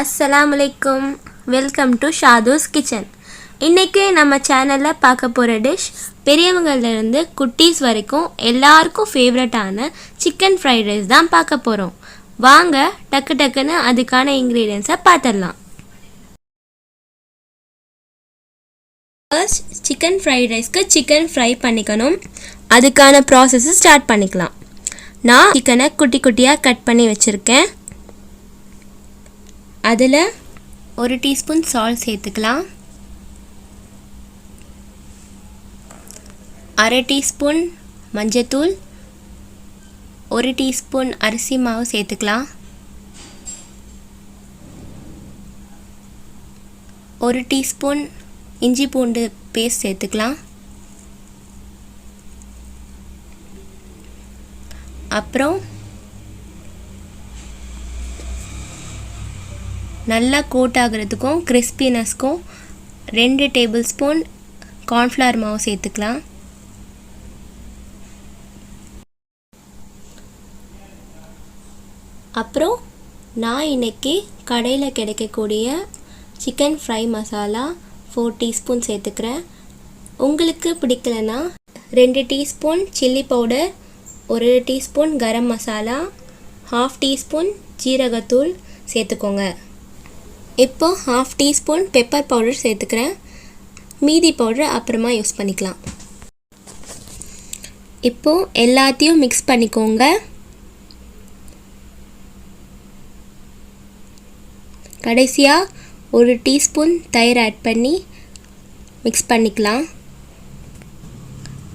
Assalamualaikum. Welcome to Shadur's Kitchen. இன்னைக்கு நம்ம சேனல்ல பார்க்க போற டிஷ் பெரியவங்கள்ல இருந்து குட்டீஸ் வரைக்கும் எல்லாருக்கும் ஃபேவரட்டான சிக்கன் ஃப்ரைட் ரைஸ் தான் பார்க்க போறோம். வாங்க டக்கு டக்குன்னு அதுக்கான இன்கிரிடியன்ட்ஸை பார்த்துடலாம். ஃபர்ஸ்ட் சிக்கன் ஃப்ரைட் ரைஸ்க்கு சிக்கன் ஃப்ரை பண்ணிக்கணும். அதுக்கான ப்ராசஸை ஸ்டார்ட் பண்ணிக்கலாம். நான் சிக்கனை குட்டி குட்டியாக கட் பண்ணி வச்சுருக்கேன். அதில் 1 டீஸ்பூன் சால்ட் சேர்த்துக்கலாம். 1/2 டீஸ்பூன் மஞ்சத்தூள், 1 டீஸ்பூன் அரிசி மாவு சேர்த்துக்கலாம். 1 டீஸ்பூன் இஞ்சி பூண்டு பேஸ்ட் சேர்த்துக்கலாம். அப்புறம் நல்லா கோட் ஆகிறதுக்கும் கிறிஸ்பினஸ்க்கும் 2 டேபிள் ஸ்பூன் கார்ன்ஃப்ளவர் மாவு சேர்த்துக்கலாம். அப்புறம் நான் இன்னைக்கு கடையில் கிடைக்கக்கூடிய சிக்கன் ஃப்ரை மசாலா 4 டீஸ்பூன் சேர்த்துக்கிறேன். உங்களுக்கு பிடிக்கலனா 2 teaspoon chilli powder, 1 teaspoon garam masala, 1/2 teaspoon ஜீரகத்தூள் சேர்த்துக்கோங்க. இப்போ 1/2 டீஸ்பூன் பெப்பர் பவுடர் சேர்த்துக்கிறேன். மீதி பவுடர் அப்புறமா யூஸ் பண்ணிக்கலாம். இப்போ எல்லாத்தையும் மிக்ஸ் பண்ணிக்கோங்க. கடைசியாக 1 டீஸ்பூன் தயிர் ஆட் பண்ணி மிக்ஸ் பண்ணிக்கலாம்.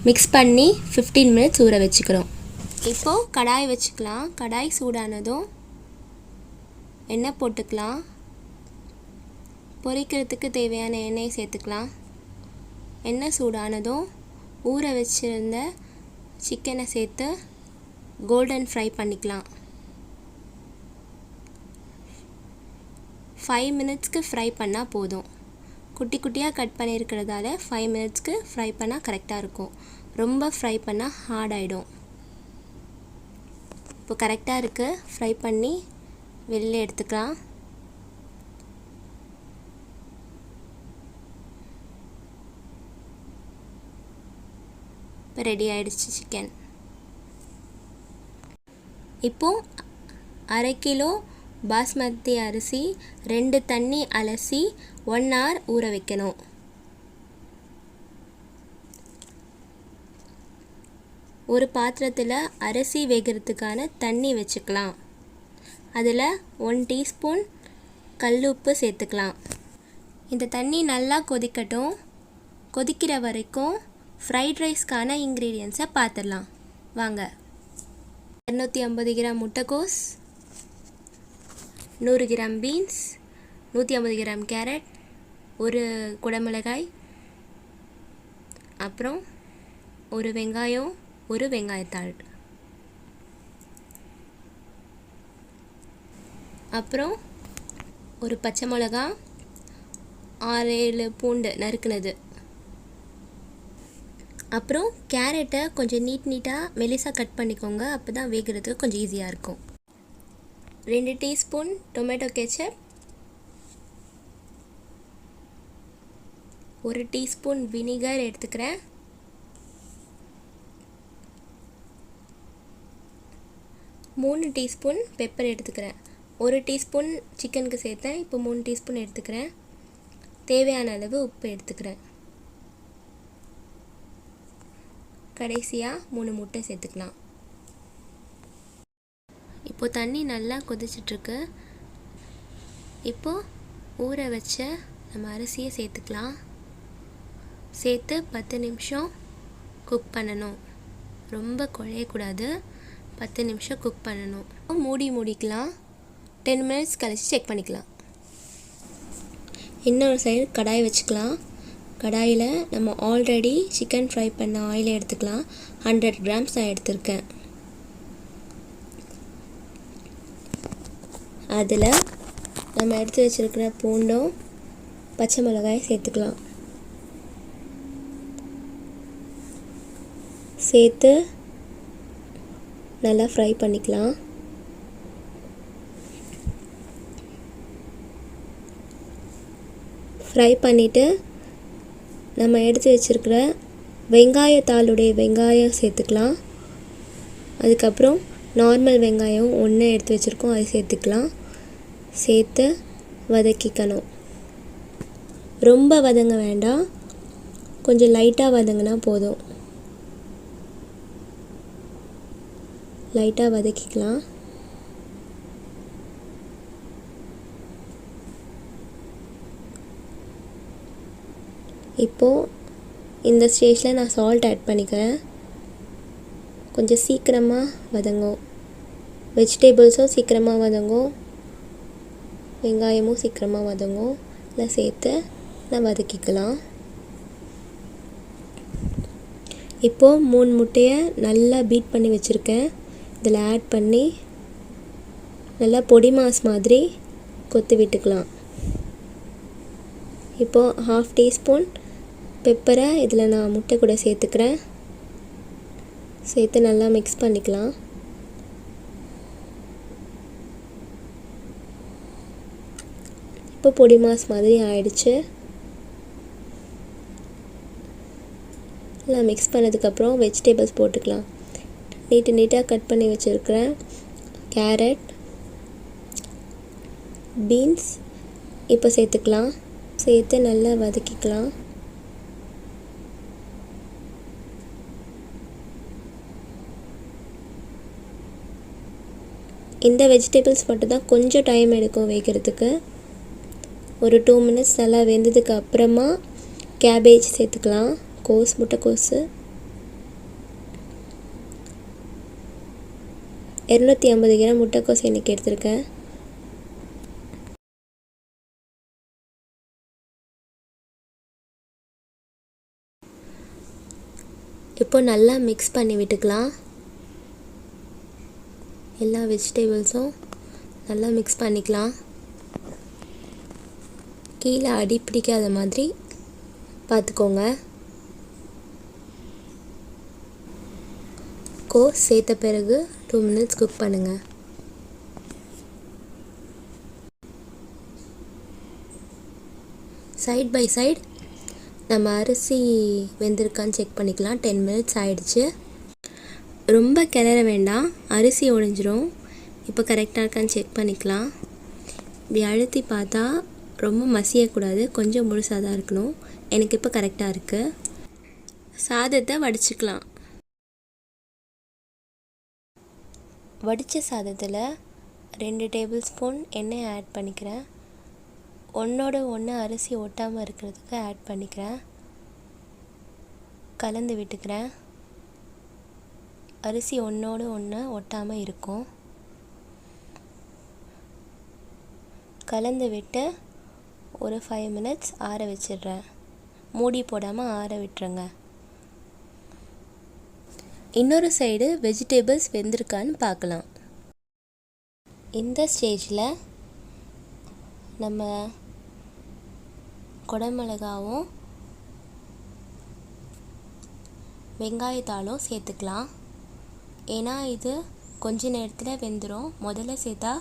மிக்ஸ் பண்ணி 15 மினிட்ஸ் ஊற வச்சுக்கிறோம். இப்போது கடாய் வச்சுக்கலாம். கடாய் சூடானதும் எண்ணெய் போட்டுக்கலாம். பொரிக்கிறதுக்கு தேவையான எண்ணெயை சேர்த்துக்கலாம். எண்ணெய் சூடானதும் ஊற வச்சுருந்த சிக்கனை சேர்த்து கோல்டன் ஃப்ரை பண்ணிக்கலாம். 5 மினிட்ஸ்க்கு ஃப்ரை பண்ணால் போதும். குட்டி குட்டியாக கட் பண்ணியிருக்கிறதால 5 மினிட்ஸ்க்கு ஃப்ரை பண்ணால் கரெக்டாக இருக்கும். ரொம்ப ஃப்ரை பண்ணால் ஹார்ட் ஆகிடும். இப்போ கரெக்டாக இருக்குது. ஃப்ரை பண்ணி வெளில எடுத்துக்கலாம். இப்போ ரெடி ஆகிடுச்சு சிக்கன். இப்போது 1/2 கிலோ பாஸ்மதி அரிசி 2 தண்ணி அலசி 1 hour ஊற வைக்கணும். ஒரு பாத்திரத்தில் அரிசி வேகிறதுக்கான தண்ணி வச்சுக்கலாம். அதில் 1 டீஸ்பூன் கல்லுப்பு சேர்த்துக்கலாம். இந்த தண்ணி நல்லா கொதிக்கட்டும். கொதிக்கிற வரைக்கும் ஃப்ரைட் ரைஸ்க்கான இன்க்ரீடியன்ட்ஸை பார்த்துடலாம். வாங்க. 250 கிராம் முட்டைக்கோஸ், 100 கிராம் பீன்ஸ், 150 கிராம் கேரட், 1 குடமிளகாய், அப்புறம் 1 வெங்காயம், 1 வெங்காயத்தாள், அப்புறம் 1 பச்சை மிளகா, 6-7 பூண்டு நறுக்குனது, அப்புறம் கேரட்டை கொஞ்சம் நீட்டாக மெலிசாக கட் பண்ணிக்கோங்க. அப்போ தான் வேகிறதுக்கு கொஞ்சம் ஈஸியாக இருக்கும். 2 teaspoon tomato ketchup, 1 teaspoon vinegar எடுத்துக்கிறேன். 3 டீஸ்பூன் பெப்பர் எடுத்துக்கிறேன். 1 டீஸ்பூன் சிக்கனுக்கு சேர்த்தேன். இப்போ 3 டீஸ்பூன் எடுத்துக்கிறேன். தேவையான அளவு உப்பு எடுத்துக்கிறேன். கடைசியாக 3 முட்டை சேர்த்துக்கலாம். இப்போது தண்ணி நல்லா கொதிச்சிட்ருக்கு. இப்போது ஊற வச்ச நம்ம அரிசியை சேர்த்துக்கலாம். சேர்த்து 10 நிமிஷம் குக் பண்ணணும். ரொம்ப குழையக்கூடாது. 10 நிமிஷம் குக் பண்ணணும். மூடிக்கலாம். 10 மினிட்ஸ் கழிச்சு செக் பண்ணிக்கலாம். இன்னொரு சைடு கடாய் வச்சுக்கலாம். கடாயில் நம்ம ஆல்ரெடி சிக்கன் ஃப்ரை பண்ண ஆயில் எடுத்துக்கலாம். 100 கிராம்ஸ் நான் எடுத்திருக்கேன். அதில் நம்ம எடுத்து வச்சுருக்கிற பூண்டும் பச்சை மிளகாய் சேர்த்துக்கலாம். சேர்த்து நல்லா ஃப்ரை பண்ணிக்கலாம். ஃப்ரை பண்ணிவிட்டு நம்ம எடுத்து வச்சுருக்கிற வெங்காயத்தாளுடைய வெங்காயம் சேர்த்துக்கலாம். அதுக்கப்புறம் நார்மல் வெங்காயம் ஒன்று எடுத்து வச்சுருக்கோம், அது சேர்த்துக்கலாம். சேர்த்து வதக்கிக்கணும். ரொம்ப வதங்க வேண்டாம், கொஞ்சம் லைட்டாக வதங்கினா போதும். லைட்டாக வதக்கிக்கலாம். இப்போது இந்த ஸ்டேஜில் நான் சால்ட் ஆட் பண்ணிக்கிறேன். கொஞ்சம் சீக்கிரமாக வதங்கும். வெஜிடபிள்ஸும் சீக்கிரமாக வதங்கும், வெங்காயமும் சீக்கிரமாக வதங்கும். இதில் சேர்த்து நான் வதக்கிக்கலாம். இப்போது 3 முட்டையை நல்லா பீட் பண்ணி வச்சுருக்கேன். இதில் ஆட் பண்ணி நல்லா பொடி மாஸ் மாதிரி கொத்து விட்டுக்கலாம். இப்போது 1/2 டீஸ்பூன் பெப்பரை இதில் நான் முட்டை கூட சேர்த்துக்கிறேன். சேர்த்து நல்லா மிக்ஸ் பண்ணிக்கலாம். இப்போ பொடி மாஸ் மாதிரி ஆயிடுச்சு. நல்லா மிக்ஸ் பண்ணதுக்கப்புறம் வெஜிடபிள்ஸ் போட்டுக்கலாம். நீட்டாக கட் பண்ணி வச்சுருக்கிறேன் கேரட், பீன்ஸ் இப்போ சேர்த்துக்கலாம். சேர்த்து நல்லா வதக்கிக்கலாம். இந்த வெஜிடபிள்ஸ் மட்டும் தான் கொஞ்சம் டைம் எடுக்கும் வேகிறதுக்கு. ஒரு 2 மினிட்ஸ் நல்லா வெந்ததுக்கு அப்புறமா கேபேஜ் சேர்த்துக்கலாம். முட்டைக்கோஸு 250 கிராம் முட்டைக்கோஸ் இன்றைக்கி எடுத்திருக்கேன். இப்போ நல்லா மிக்ஸ் பண்ணி விட்டுக்கலாம். எல்லா வெஜிடபிள்ஸும் நல்லா மிக்ஸ் பண்ணிக்கலாம். கீழே அடி பிடிக்காத மாதிரி பார்த்துக்கோங்க. சேர்த்த பிறகு 2 மினிட்ஸ் குக் பண்ணுங்கள். சைட் பை சைடு நம்ம அரிசி வெந்திருக்கான்னு செக் பண்ணிக்கலாம். 10 மினிட்ஸ் ஆயிடுச்சு. ரொம்ப கிளற வேண்டாம், அரிசி உடைஞ்சிரும். இப்போ கரெக்டாக இருக்கான்னு செக் பண்ணிக்கலாம். இப்படி அழுத்தி பார்த்தா ரொம்ப மசியக்கூடாது, கொஞ்சம் முழுசாக தான் இருக்கணும். எனக்கு இப்போ கரெக்டாக இருக்குது. சாதத்தை வடிச்சுக்கலாம். வடித்த சாதத்தில் 2 டேபிள் ஸ்பூன் எண்ணெய் ஆட் பண்ணிக்கிறேன். ஒன்றோட ஒன்று அரிசி ஒட்டாமல் இருக்கிறதுக்கு ஆட் பண்ணிக்கிறேன். கலந்து விட்டுக்கிறேன். அரிசி ஒன்றோடு ஒன்று ஒட்டாமல் இருக்கும். கலந்து விட்டு ஒரு 5 மினிட்ஸ் ஆற வச்சிடுறேன். மூடி போடாமல் ஆற விட்டுருங்க. இன்னொரு சைடு வெஜிடபிள்ஸ் வெந்திருக்கான்னு பார்க்கலாம். இந்த ஸ்டேஜில் நம்ம குடமிளகாவும் வெங்காயத்தாளும் சேர்த்துக்கலாம். ஏன்னா இது கொஞ்ச நேரத்தில் வெந்துடும். முதல்ல சேர்த்தா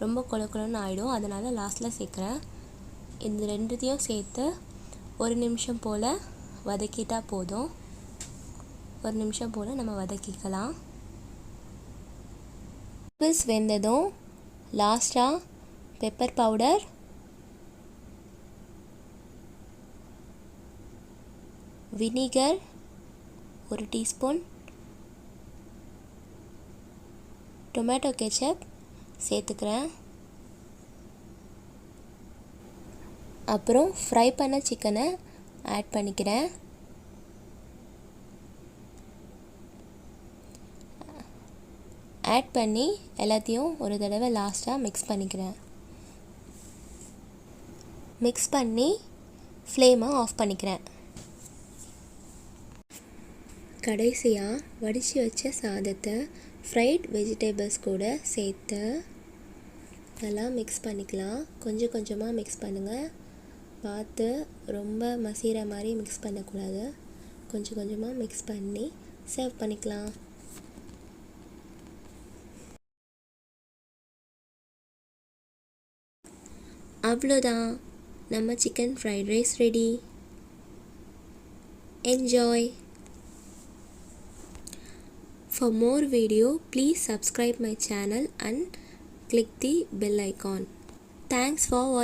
ரொம்ப கொலன்னு ஆகிடும், அதனால் லாஸ்ட்டில் சேர்க்குறேன். இந்த ரெண்டுத்தையும் சேர்த்து 1 நிமிஷம் போல் வதக்கிட்டால் போதும். 1 நிமிஷம் போல் நம்ம வதக்கிக்கலாம். வெஜிடபிள்ஸ் வெந்ததும் லாஸ்ட்டாக pepper powder, vinegar 1 teaspoon, tomato ketchup சேர்த்துக்கிறேன். அப்புறம் ஃப்ரை பண்ண சிக்கனை ஆட் பண்ணிக்கிறேன். ஆட் பண்ணி எல்லாத்தையும் ஒரு தடவை லாஸ்ட்டாக மிக்ஸ் பண்ணிக்கிறேன். மிக்ஸ் பண்ணி ஃப்ளேமை ஆஃப் பண்ணிக்கிறேன். கடைசியாக வடித்து வச்ச சாதத்தை ஃப்ரைட் வெஜிடபிள்ஸ் கூட சேர்த்து நல்லா மிக்ஸ் பண்ணிக்கலாம். கொஞ்சம் கொஞ்சமாக மிக்ஸ் பண்ணுங்கள். பார்த்து ரொம்ப மசிகிற மாதிரி மிக்ஸ் பண்ணக்கூடாது. கொஞ்சம் கொஞ்சமாக மிக்ஸ் பண்ணி சர்வ் பண்ணிக்கலாம். அவ்வளோதான், நம்ம chicken fried rice ready. Enjoy. For more video, please subscribe my channel and click the bell icon. Thanks for watching.